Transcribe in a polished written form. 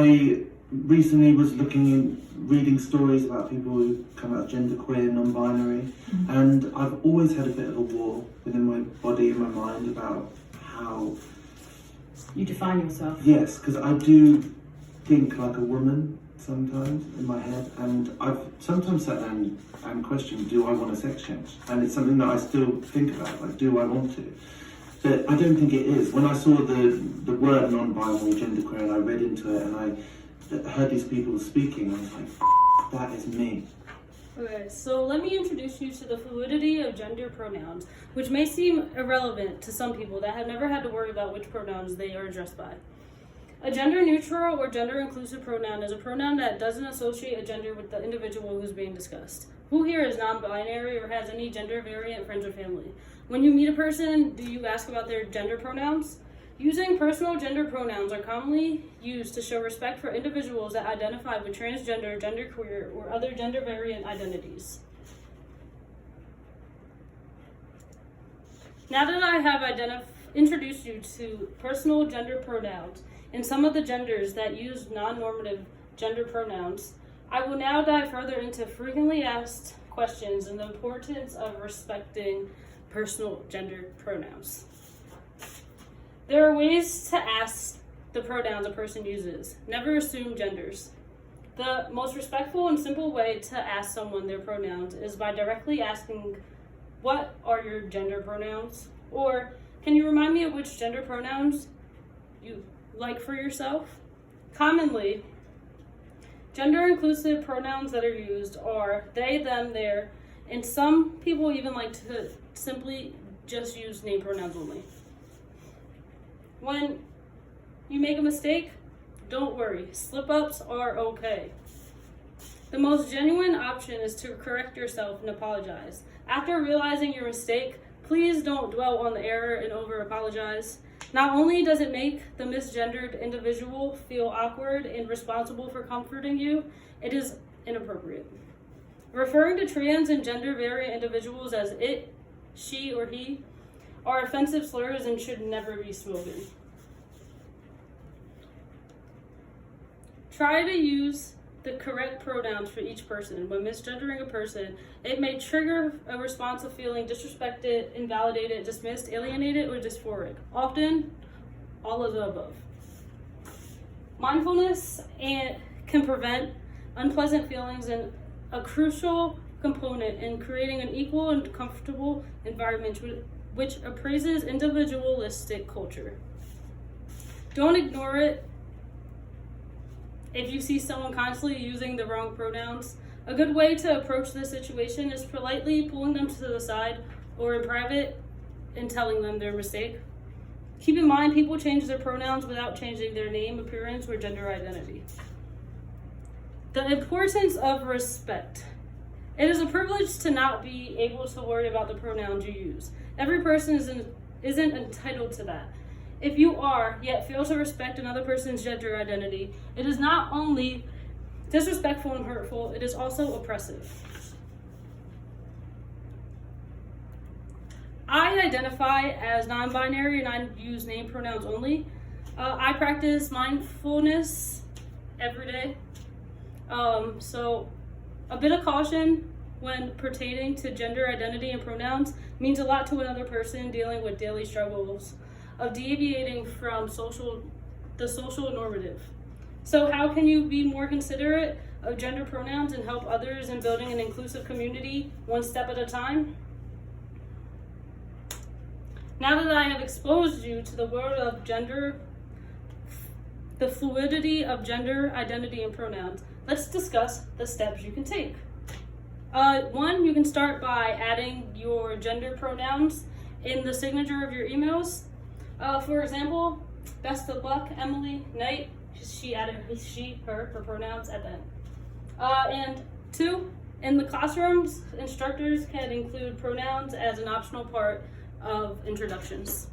I recently was reading stories about people who come out genderqueer, non-binary, and I've always had a bit of a war within my body and my mind about how you define yourself. Yes, because I do think like a woman sometimes in my head, and I've sometimes sat down and questioned, do I want a sex change? And it's something that I still think about, like, do I want to? But I don't think it is. When I saw the word non-binary, genderqueer, and I read into it, and I heard these people speaking, I was like, that is me. Okay, so let me introduce you to the fluidity of gender pronouns, which may seem irrelevant to some people that have never had to worry about which pronouns they are addressed by. A gender-neutral or gender-inclusive pronoun is a pronoun that doesn't associate a gender with the individual who's being discussed. Who here is non-binary or has any gender-variant friends or family? When you meet a person, do you ask about their gender pronouns? Using personal gender pronouns are commonly used to show respect for individuals that identify with transgender, genderqueer, or other gender-variant identities. Now that I have introduced you to personal gender pronouns and some of the genders that use non-normative gender pronouns, I will now dive further into frequently asked questions and the importance of respecting personal gender pronouns. There are ways to ask the pronouns a person uses. Never assume genders. The most respectful and simple way to ask someone their pronouns is by directly asking, what are your gender pronouns? Or, can you remind me of which gender pronouns you like for yourself? Commonly, gender-inclusive pronouns that are used are they, them, their, and some people even like to simply just use name pronouns only. When you make a mistake, don't worry. Slip-ups are okay. The most genuine option is to correct yourself and apologize. After realizing your mistake, please don't dwell on the error and over-apologize. Not only does it make the misgendered individual feel awkward and responsible for comforting you, it is inappropriate. Referring to trans and gender-variant individuals as it, she, or he are offensive slurs and should never be spoken. Try to use the correct pronouns for each person. When misgendering a person, it may trigger a response of feeling disrespected, invalidated, dismissed, alienated, or dysphoric. Often, all of the above. Mindfulness can prevent unpleasant feelings and a crucial component in creating an equal and comfortable environment which appraises individualistic culture. Don't ignore it if you see someone constantly using the wrong pronouns. A good way to approach this situation is politely pulling them to the side or in private and telling them their mistake. Keep in mind, people change their pronouns without changing their name, appearance, or gender identity. The importance of respect. It is a privilege to not be able to worry about the pronouns you use. Every person isn't entitled to that. If you are, yet fail to respect another person's gender identity, it is not only disrespectful and hurtful, it is also oppressive. I identify as non-binary and I use name pronouns only. I practice mindfulness every day. So a bit of caution when pertaining to gender identity and pronouns means a lot to another person dealing with daily struggles of deviating from the social normative. So how can you be more considerate of gender pronouns and help others in building an inclusive community one step at a time? Now that I have exposed you to the world of gender, the fluidity of gender identity and pronouns, let's discuss the steps you can take. One, you can start by adding your gender pronouns in the signature of your emails. For example, best of luck, Emily Knight. She added she, her pronouns at the end. And two, in the classrooms, instructors can include pronouns as an optional part of introductions.